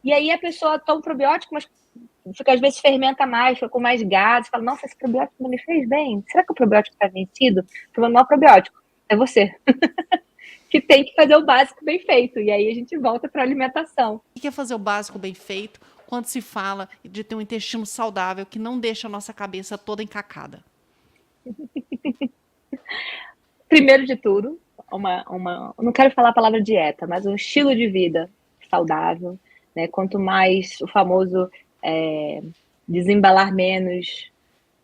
E aí a pessoa toma o probiótico, mas fica, às vezes fermenta mais, fica com mais gases, fala, nossa, esse probiótico não me fez bem. Será que o probiótico está vencido? O problema não é o probiótico, é você. Que tem que fazer o básico bem feito. E aí a gente volta para a alimentação. O que é fazer o básico bem feito quando se fala de ter um intestino saudável que não deixa a nossa cabeça toda encacada? Primeiro de tudo, não quero falar a palavra dieta, mas um estilo de vida saudável, né? Quanto mais o famoso desembalar menos,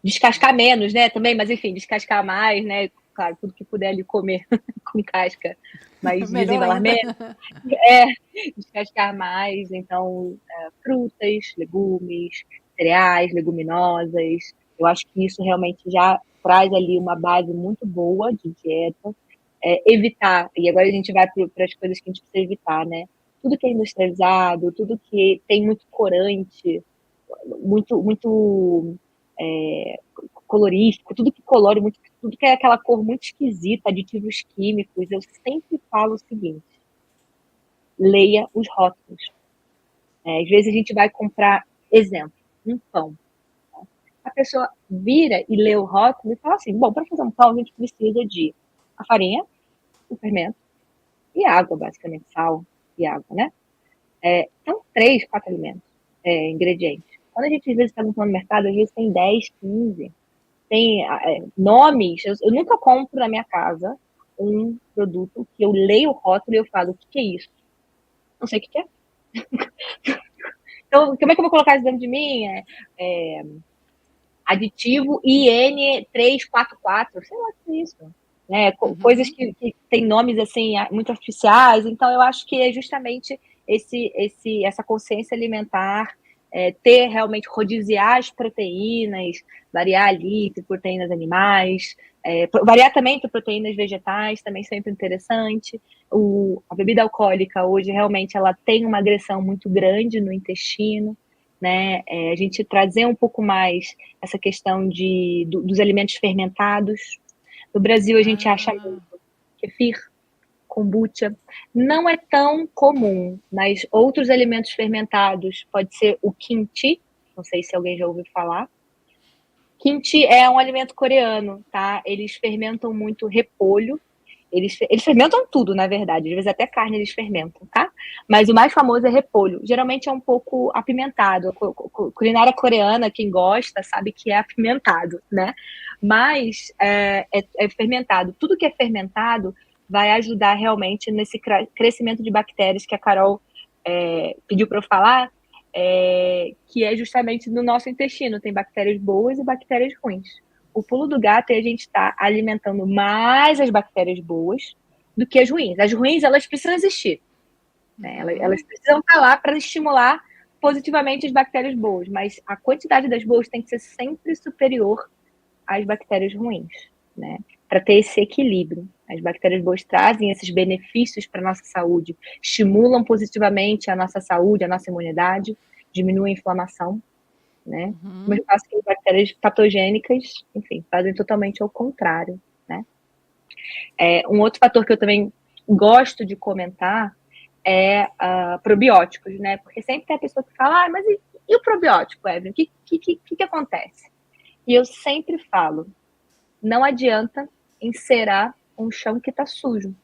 descascar menos, né? Também, mas enfim, descascar mais, né? Claro, tudo que puder ali comer com casca, mas Melhor desembalar ainda. menos, descascar mais. Então, frutas, legumes, cereais, leguminosas. Eu acho que isso realmente já traz ali uma base muito boa de dieta. Evitar, e agora a gente vai para as coisas que a gente precisa evitar, né? Tudo que é industrializado, tudo que tem muito corante, muito colorífico, tudo que colore, tudo que é aquela cor muito esquisita, aditivos químicos, eu sempre falo o seguinte: leia os rótulos. Às vezes a gente vai comprar, exemplo, um pão. A pessoa vira e lê o rótulo e fala assim: bom, para fazer um pão a gente precisa de a farinha, o fermento e água, basicamente, sal e água, né? São 3, 4 alimentos, ingredientes. Quando a gente às vezes está no mercado, às vezes tem 10, 15, tem nomes. Eu nunca compro na minha casa um produto que eu leio o rótulo e eu falo: o que é isso? Não sei o que é. Então, como é que eu vou colocar isso dentro de mim? Aditivo IN344, sei lá o que é isso. Né? Coisas que têm nomes assim muito artificiais. Então, eu acho que é justamente essa consciência alimentar, ter realmente, rodiziar as proteínas, variar ali entre proteínas animais, variar também entre proteínas vegetais, também sempre interessante. A bebida alcoólica hoje realmente ela tem uma agressão muito grande no intestino, né? A gente trazer um pouco mais essa questão dos alimentos fermentados. No Brasil a gente acha muito kefir, kombucha. Não é tão comum, mas outros alimentos fermentados, pode ser o kimchi, não sei se alguém já ouviu falar. Kimchi é um alimento coreano, tá? Eles fermentam muito repolho. Eles fermentam tudo, na verdade. Às vezes até carne eles fermentam, tá? Mas o mais famoso é repolho. Geralmente é um pouco apimentado. A culinária coreana, quem gosta, sabe que é apimentado, né? Mas é fermentado. Tudo que é fermentado vai ajudar realmente nesse crescimento de bactérias que a Carol pediu para eu falar, que é justamente no nosso intestino. Tem bactérias boas e bactérias ruins. O pulo do gato é a gente estar alimentando mais as bactérias boas do que as ruins. As ruins, elas precisam existir. Né? Elas precisam estar lá para estimular positivamente as bactérias boas, mas a quantidade das boas tem que ser sempre superior às bactérias ruins, né? Para ter esse equilíbrio. As bactérias boas trazem esses benefícios para a nossa saúde, estimulam positivamente a nossa saúde, a nossa imunidade, diminuem a inflamação, né? Mas eu faço que as bactérias patogênicas, enfim, fazem totalmente ao contrário, né? Um outro fator que eu também gosto de comentar é probióticos, né? Porque sempre tem a pessoa que fala, mas e o probiótico, Evelyn? O que acontece? E eu sempre falo, não adianta encerar um chão que está sujo.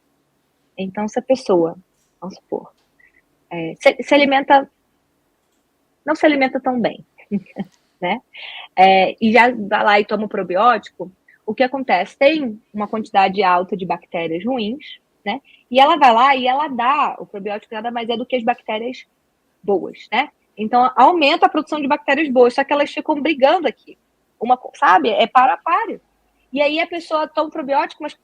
Então, se a pessoa, vamos supor, se alimenta, não se alimenta tão bem, né? E já vai lá e toma um probiótico, o que acontece? Tem uma quantidade alta de bactérias ruins, né? E ela vai lá e ela dá, o probiótico nada mais é do que as bactérias boas, né? Então, aumenta a produção de bactérias boas, só que elas ficam brigando aqui. Sabe? É para a páreo. E aí a pessoa toma um probiótico, mas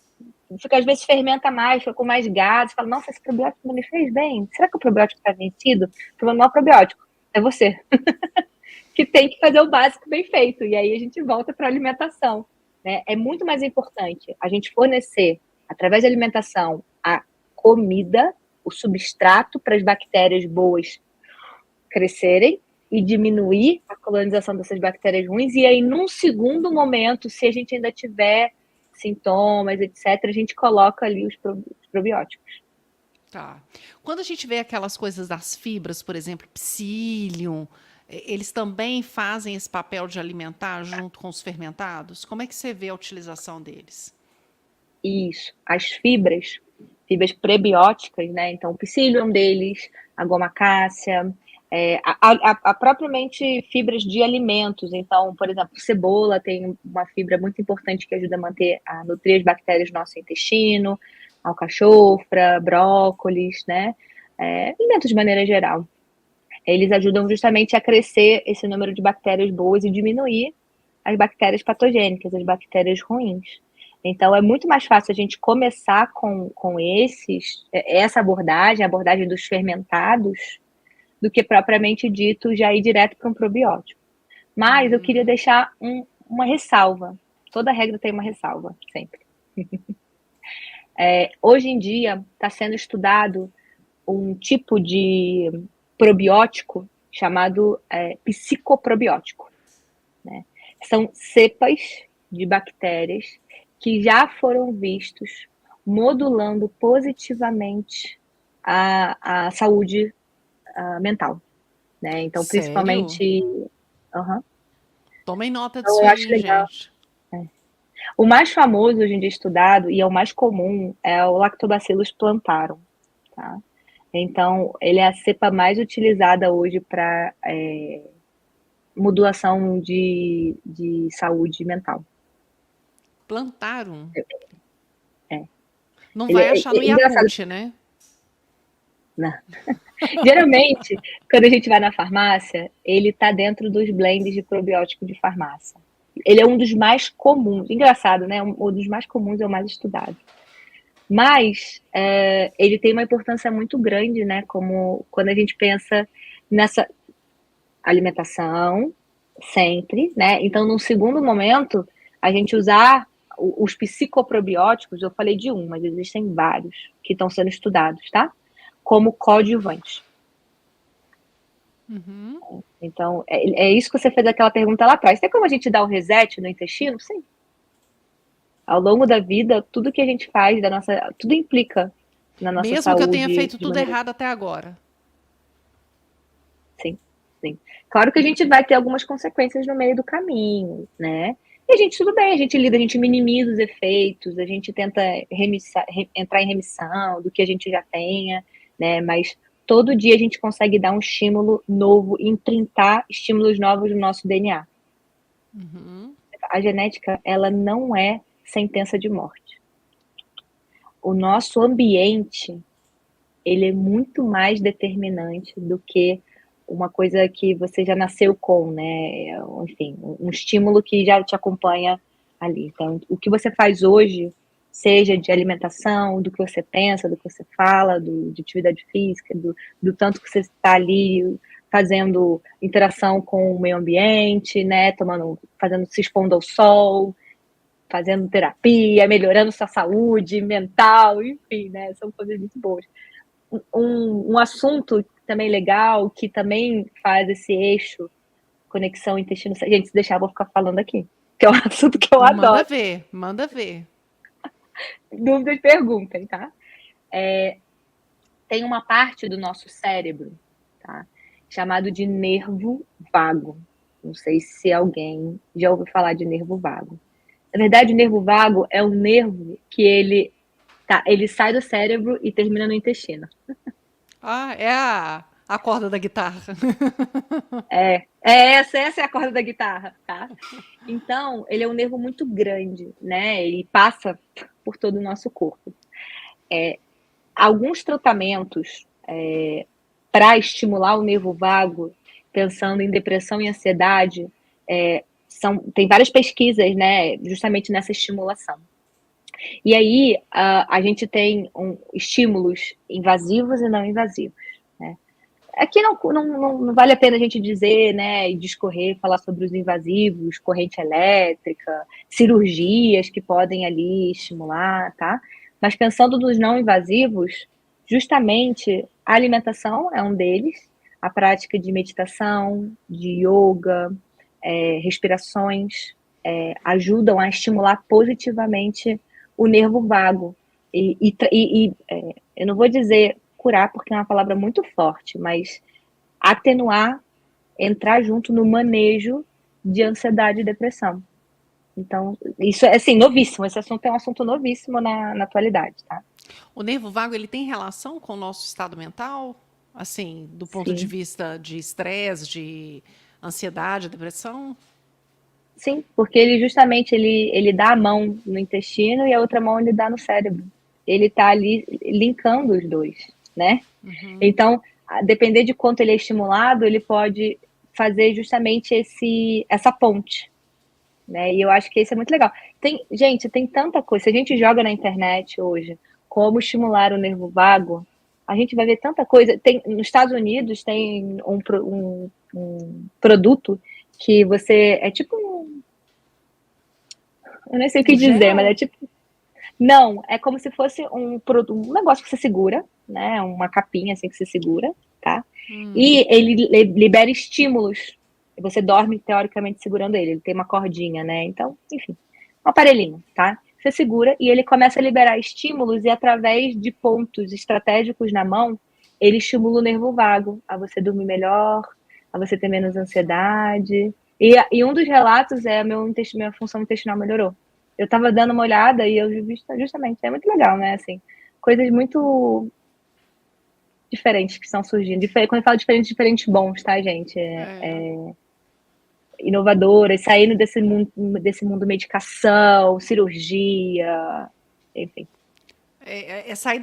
fica, às vezes fermenta mais, fica com mais gases, fala, nossa, esse probiótico não me fez bem. Será que o probiótico está vencido? O problema não é o probiótico, é você. Que tem que fazer o básico bem feito. E aí a gente volta para a alimentação. Né? É muito mais importante a gente fornecer, através da alimentação, a comida, o substrato para as bactérias boas crescerem e diminuir a colonização dessas bactérias ruins. E aí, num segundo momento, se a gente ainda tiver sintomas, etc., a gente coloca ali os probióticos. Tá. Quando a gente vê aquelas coisas das fibras, por exemplo, psyllium, eles também fazem esse papel de alimentar junto com os fermentados? Como é que você vê a utilização deles? Isso. As fibras prebióticas, né? Então, o psyllium é um deles, a gomacácea, propriamente fibras de alimentos. Então, por exemplo, cebola tem uma fibra muito importante que ajuda a nutrir as bactérias do nosso intestino, alcachofra, brócolis, né? Alimentos de maneira geral. Eles ajudam justamente a crescer esse número de bactérias boas e diminuir as bactérias patogênicas, as bactérias ruins. Então, é muito mais fácil a gente começar com essa abordagem, a abordagem dos fermentados, do que propriamente dito já ir direto para um probiótico. Mas eu queria deixar uma ressalva. Toda regra tem uma ressalva, sempre. Hoje em dia, está sendo estudado um tipo de probiótico chamado psicoprobiótico, né? São cepas de bactérias que já foram vistos modulando positivamente a saúde mental, né? Então, Sério? principalmente... Uhum. Tomem nota Então, disso eu aí, acho hein, legal. gente. O mais famoso hoje em dia estudado, e é o mais comum, é o Lactobacillus plantarum, tá? Então, ele é a cepa mais utilizada hoje para modulação de saúde mental. Plantarum. É. Não Ele vai achar no engraçado, Yakult, né? né? Geralmente, quando a gente vai na farmácia, ele está dentro dos blends de probiótico de farmácia. Ele é um dos mais comuns. Engraçado, né? Um dos mais comuns é o mais estudado. Mas ele tem uma importância muito grande, né? Como quando a gente pensa nessa alimentação, sempre, né? Então, num segundo momento, a gente usar os psicoprobióticos, eu falei de um, mas existem vários que estão sendo estudados, tá? Como coadjuvantes. Então, é isso que você fez aquela pergunta lá atrás. Tem como a gente dar o reset no intestino? Sim. Ao longo da vida, tudo que a gente faz, tudo implica na nossa Mesmo que eu tenha saúde feito de tudo maneira... errado até agora. Sim, sim. Claro que a gente vai ter algumas consequências no meio do caminho, né? E a gente, tudo bem, a gente lida, a gente minimiza os efeitos, a gente tenta entrar em remissão do que a gente já tenha, né? Mas todo dia a gente consegue dar um estímulo novo, imprintar estímulos novos no nosso DNA. A genética, ela não é sentença de morte. O nosso ambiente, ele é muito mais determinante do que uma coisa que você já nasceu com, né? Enfim, um estímulo que já te acompanha ali. Então, o que você faz hoje, seja de alimentação, do que você pensa, do que você fala, de atividade física, do tanto que você está ali fazendo interação com o meio ambiente, né? Se expondo ao sol, fazendo terapia, melhorando sua saúde mental, enfim, né? São coisas muito boas. Um assunto também legal, que também faz esse eixo, conexão intestino... Gente, se deixar, eu vou ficar falando aqui, que é um assunto que eu Manda adoro. ver, manda ver. Dúvidas, perguntem, tá? Tem uma parte do nosso cérebro, tá? Chamado de nervo vago. Não sei se alguém já ouviu falar de nervo vago. Na verdade, o nervo vago é um nervo que ele sai do cérebro e termina no intestino. Ah, é a corda da guitarra. Essa é a corda da guitarra, tá? Então, ele é um nervo muito grande, né? Ele passa por todo o nosso corpo. Alguns tratamentos para estimular o nervo vago, pensando em depressão e ansiedade, tem várias pesquisas, né? Justamente nessa estimulação. E aí, a gente tem estímulos invasivos e não invasivos, né? Aqui não vale a pena a gente dizer, né, e discorrer, falar sobre os invasivos, corrente elétrica, cirurgias que podem ali estimular, tá? Mas pensando nos não invasivos, justamente a alimentação é um deles, a prática de meditação, de yoga, respirações, ajudam a estimular positivamente o nervo vago. Eu não vou dizer curar, porque é uma palavra muito forte, mas atenuar, entrar junto no manejo de ansiedade e depressão. Então, isso é assim, novíssimo. Esse assunto é um assunto novíssimo na atualidade, tá? O nervo vago, ele tem relação com o nosso estado mental? Assim, do ponto de Sim. vista de estresse, de ansiedade, depressão? Sim, porque ele justamente ele dá a mão no intestino e a outra mão ele dá no cérebro. Ele está ali linkando os dois, né? Então, a depender de quanto ele é estimulado, ele pode fazer justamente essa ponte, né? E eu acho que isso é muito legal. Gente, tem tanta coisa. Se a gente joga na internet hoje como estimular o nervo vago, a gente vai ver tanta coisa. Nos Estados Unidos tem um produto que você é tipo eu nem sei o que Um dizer, mas é gel? tipo não, é como se fosse um negócio que você segura, né? Uma capinha assim que você segura, tá? E ele libera estímulos. Você dorme, teoricamente, segurando ele. Ele tem uma cordinha, né? Então, enfim, um aparelhinho, tá? Você segura e ele começa a liberar estímulos e através de pontos estratégicos na mão, ele estimula o nervo vago a você dormir melhor, a você ter menos ansiedade. E um dos relatos é minha função intestinal melhorou. Eu tava dando uma olhada e eu vi justamente, é muito legal, né? Assim, coisas muito diferentes que estão surgindo. Quando eu falo diferentes bons, tá, gente? É. Inovadoras, saindo desse mundo medicação, cirurgia, enfim. É sair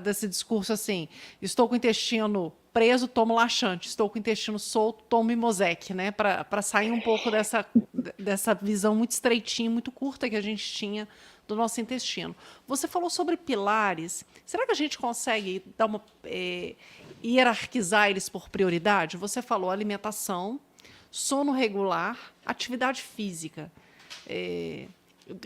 desse discurso assim, estou com o intestino preso, tomo laxante, estou com o intestino solto, tomo Mimosec, né? Para sair um pouco dessa visão muito estreitinha, muito curta que a gente tinha do nosso intestino. Você falou sobre pilares. Será que a gente consegue dar hierarquizar eles por prioridade? Você falou alimentação, sono regular, atividade física.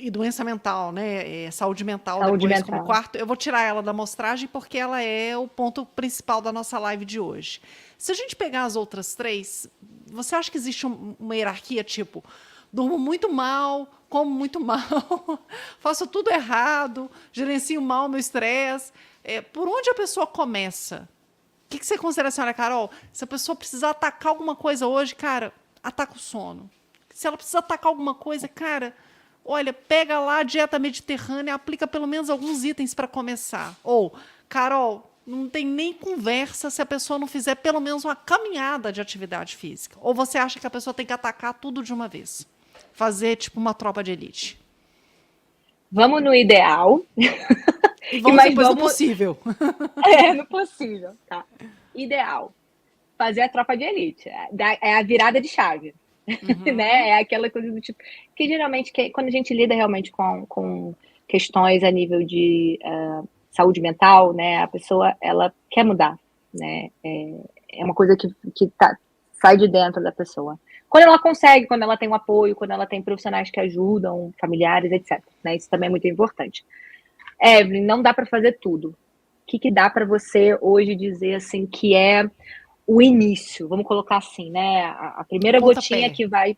E doença mental, né? Saúde mental Saúde depois como mental. quarto. Eu vou tirar ela da amostragem porque ela é o ponto principal da nossa live de hoje. Se a gente pegar as outras três, você acha que existe uma hierarquia tipo durmo muito mal, como muito mal, faço tudo errado, gerencio mal meu estresse? Por onde a pessoa começa? O que você considera, senhora Carol? Se a pessoa precisar atacar alguma coisa hoje, cara, ataca o sono. Se ela precisar atacar alguma coisa, cara, olha, pega lá a dieta mediterrânea, aplica pelo menos alguns itens para começar. Ou, Carol, não tem nem conversa se a pessoa não fizer pelo menos uma caminhada de atividade física. Ou você acha que a pessoa tem que atacar tudo de uma vez? Fazer tipo uma tropa de elite. Vamos no ideal, E vamos mas depois no vamos possível. no possível, tá? Ideal. Fazer a tropa de elite. É a virada de chave. Né? É aquela coisa do tipo. Que geralmente, quando a gente lida realmente com questões a nível de saúde mental, né? A pessoa ela quer mudar. Né? É uma coisa que sai de dentro da pessoa. Quando ela consegue, quando ela tem um apoio, quando ela tem profissionais que ajudam, familiares, etc. Né? Isso também é muito importante. Evelyn, não dá para fazer tudo. O que dá para você hoje dizer assim que é o início, vamos colocar assim, né? A O primeira gotinha pontapé. que vai.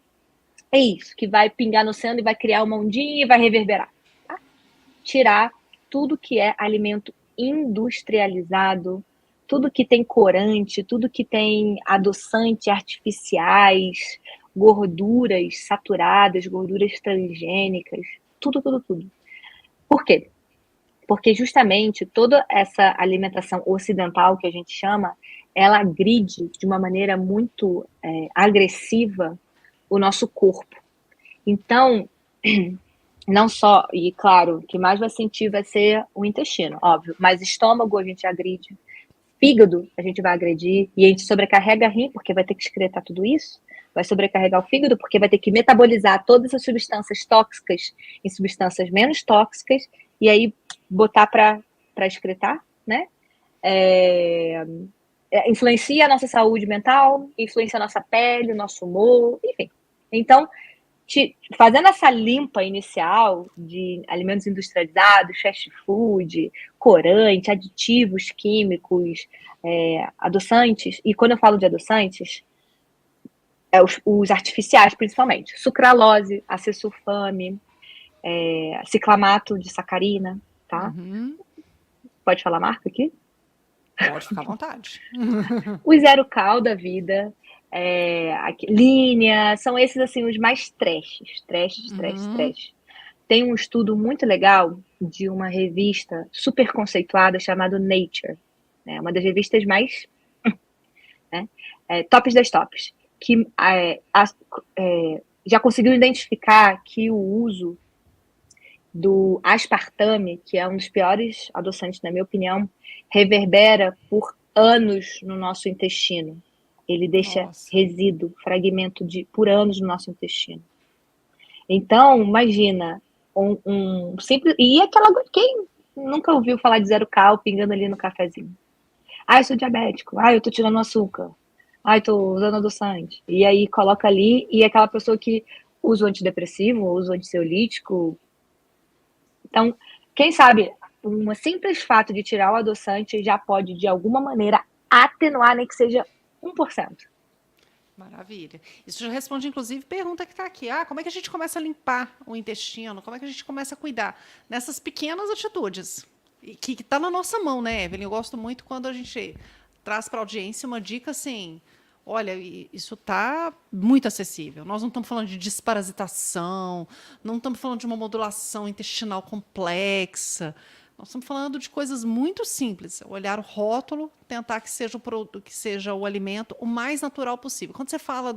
É isso, que vai pingar no oceano e vai criar uma ondinha e vai reverberar. Tá? Tirar tudo que é alimento industrializado, tudo que tem corante, tudo que tem adoçante artificiais, gorduras saturadas, gorduras transgênicas, tudo. Por quê? Porque justamente toda essa alimentação ocidental que a gente chama, ela agride de uma maneira muito agressiva o nosso corpo. Então, não só, e claro, o que mais vai sentir vai ser o intestino, óbvio, mas estômago a gente agride, fígado a gente vai agredir, e a gente sobrecarrega rim, porque vai ter que excretar tudo isso, vai sobrecarregar o fígado, porque vai ter que metabolizar todas as substâncias tóxicas em substâncias menos tóxicas, e aí botar para excretar, né? Influencia a nossa saúde mental, influencia a nossa pele, o nosso humor, enfim. Então, fazendo essa limpa inicial de alimentos industrializados, fast food, corante, aditivos químicos, adoçantes, e quando eu falo de adoçantes, os artificiais principalmente, sucralose, acesulfame, ciclamato de sacarina, tá? Pode falar a marca aqui? Pode ficar à vontade. O Zero Cal da vida, Linha, são esses assim os mais trash. Tem um estudo muito legal de uma revista super conceituada chamada Nature, né? Uma das revistas mais, né, tops das tops, que já conseguiu identificar que o uso do aspartame, que é um dos piores adoçantes, na minha opinião, reverbera por anos no nosso intestino. Ele deixa Nossa. resíduo, fragmento por anos no nosso intestino. Então, imagina, simples. E aquela. Quem nunca ouviu falar de zero cal pingando ali no cafezinho? Ah, eu sou diabético. Ah, eu tô tirando açúcar. Ah, eu tô usando adoçante. E aí coloca ali, e aquela pessoa que usa o antidepressivo, usa o ansiolítico. Então, quem sabe, um simples fato de tirar o adoçante já pode, de alguma maneira, atenuar, nem que seja 1%. Maravilha. Isso já responde, inclusive, pergunta que está aqui. Ah, como é que a gente começa a limpar o intestino? Como é que a gente começa a cuidar? Nessas pequenas atitudes. Que está na nossa mão, né, Evelyn? Eu gosto muito quando a gente traz para a audiência uma dica assim. Olha, isso está muito acessível. Nós não estamos falando de desparasitação, não estamos falando de uma modulação intestinal complexa. Nós estamos falando de coisas muito simples. Olhar o rótulo, tentar que seja o produto, que seja o alimento o mais natural possível. Quando você fala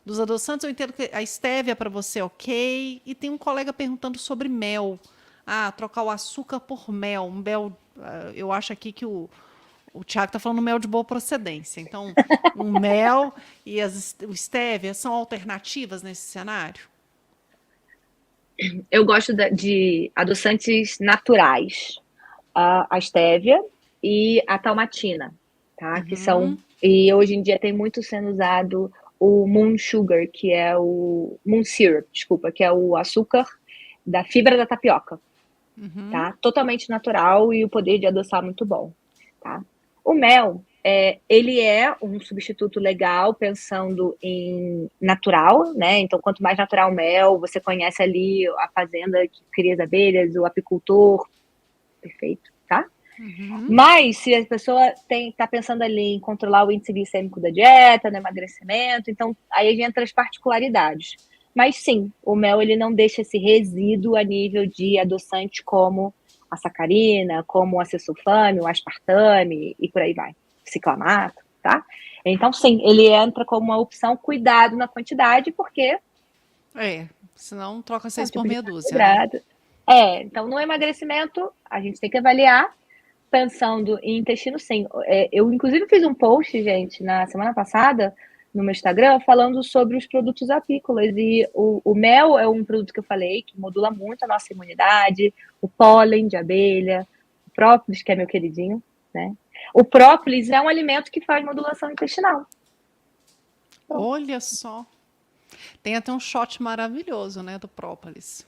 dos adoçantes, eu entendo que a estévia para você é ok. E tem um colega perguntando sobre mel. Ah, trocar o açúcar por mel. Eu acho aqui que o Thiago está falando mel de boa procedência. Então, um mel e o estévia são alternativas nesse cenário? Eu gosto de adoçantes naturais. A stevia e a talmatina, tá? Que são. E hoje em dia tem muito sendo usado o Moon Sugar, que é o Moon Syrup, desculpa, que é o açúcar da fibra da tapioca, tá? Totalmente natural e o poder de adoçar muito bom, tá? O mel, ele é um substituto legal pensando em natural, né? Então, quanto mais natural o mel, você conhece ali a fazenda que cria as abelhas, o apicultor, perfeito, tá? Mas se a pessoa está pensando ali em controlar o índice glicêmico da dieta, no emagrecimento, então aí entra as particularidades. Mas sim, o mel ele não deixa esse resíduo a nível de adoçante como a sacarina, como o acesulfame, o aspartame e por aí vai, ciclamato, tá? Então sim, ele entra como uma opção, cuidado na quantidade, porque senão troca 6 tipo por de meia dúzia, né? carboidrato. Então no emagrecimento a gente tem que avaliar pensando em intestino, sim. Eu, inclusive, fiz um post, gente, na semana passada, no meu Instagram, falando sobre os produtos apícolas. E o mel é um produto que eu falei que modula muito a nossa imunidade, o pólen de abelha, o própolis, que é meu queridinho, né? O própolis é um alimento que faz modulação intestinal. Olha só. Tem até um shot maravilhoso, né, do própolis.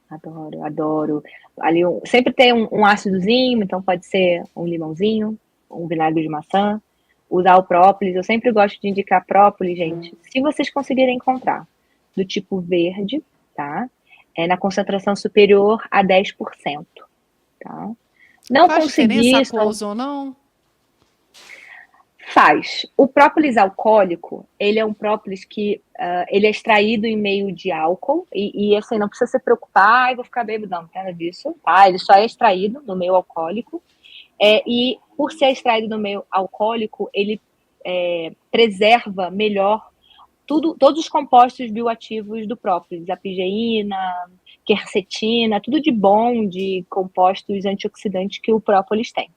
Adoro. Ali sempre tem um ácidozinho, então pode ser um limãozinho, um vinagre de maçã. Usar o própolis, eu sempre gosto de indicar própolis, gente, se vocês conseguirem encontrar, do tipo verde, tá? Na concentração superior a 10%, tá? Não Faz diferença consegui, aquoso ou não? faz. O própolis alcoólico, ele é um própolis que ele é extraído em meio de álcool e assim, não precisa se preocupar, vou ficar bêbado, não, nada disso, tá? Ele só é extraído no meio alcoólico e por ser extraído no meio alcoólico, ele preserva melhor todos os compostos bioativos do própolis, a pigeína, quercetina, tudo de bom de compostos antioxidantes que o própolis tem.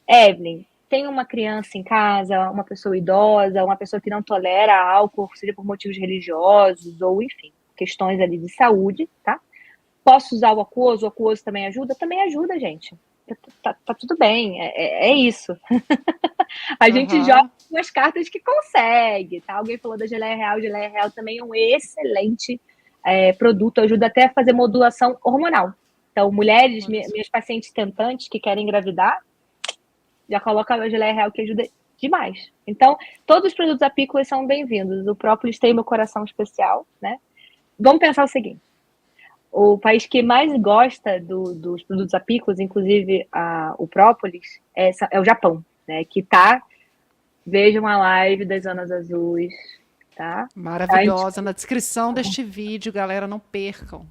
Evelyn, tem uma criança em casa, uma pessoa idosa, uma pessoa que não tolera álcool, seja por motivos religiosos ou, enfim, questões ali de saúde, tá? Posso usar o aquoso também ajuda? Também ajuda, gente. Tá tudo bem, é isso. A gente joga as cartas que consegue, tá? Alguém falou da geleia real também é um excelente produto, ajuda até a fazer modulação hormonal. Então, mulheres, minhas pacientes tentantes que querem engravidar, já coloca a geleia real que ajuda demais. Então, todos os produtos apícolas são bem-vindos. O própolis tem meu coração especial, né? Vamos pensar o seguinte: O país que mais gosta dos produtos apícolas, inclusive o própolis, é o Japão, né? Que tá, vejam a live das zonas azuis, tá? Maravilhosa. Na descrição deste vídeo, galera, não percam.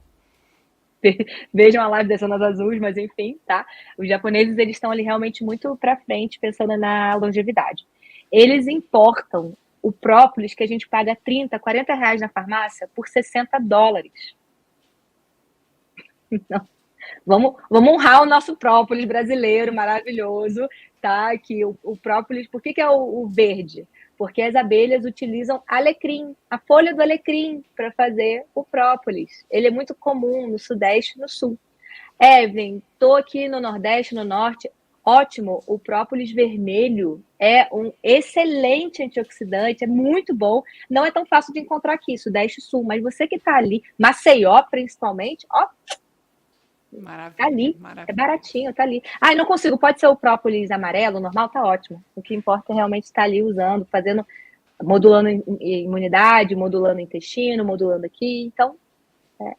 Vejam a live das zonas azuis, mas enfim, tá? Os japoneses, eles estão ali realmente muito para frente, pensando na longevidade. Eles importam o própolis que a gente paga 30, 40 reais na farmácia por $60. Então, vamos honrar o nosso própolis brasileiro maravilhoso, tá? Que o própolis, por que é o verde? Porque as abelhas utilizam alecrim, a folha do alecrim, para fazer o própolis. Ele é muito comum no Sudeste e no Sul. Evelyn, tô aqui no Nordeste, no Norte. Ótimo, o própolis vermelho é um excelente antioxidante, é muito bom. Não é tão fácil de encontrar aqui, Sudeste e Sul, mas você que tá ali, Maceió principalmente, ó, Maravilha, tá ali, maravilha. é baratinho, tá ali. Ai, não consigo, pode ser o própolis amarelo, normal, tá ótimo. O que importa é realmente estar ali usando, fazendo, modulando imunidade, modulando intestino, modulando aqui. Então,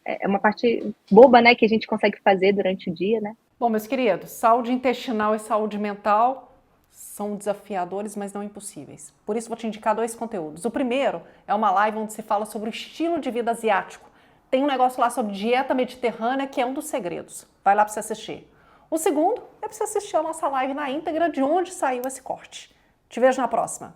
é uma parte boba, né, que a gente consegue fazer durante o dia, né? Bom, meus queridos, saúde intestinal e saúde mental são desafiadores, mas não impossíveis. Por isso, vou te indicar 2 conteúdos. O primeiro é uma live onde se fala sobre o estilo de vida asiático. Tem um negócio lá sobre dieta mediterrânea que é um dos segredos. Vai lá para você assistir. O segundo é para você assistir a nossa live na íntegra de onde saiu esse corte. Te vejo na próxima.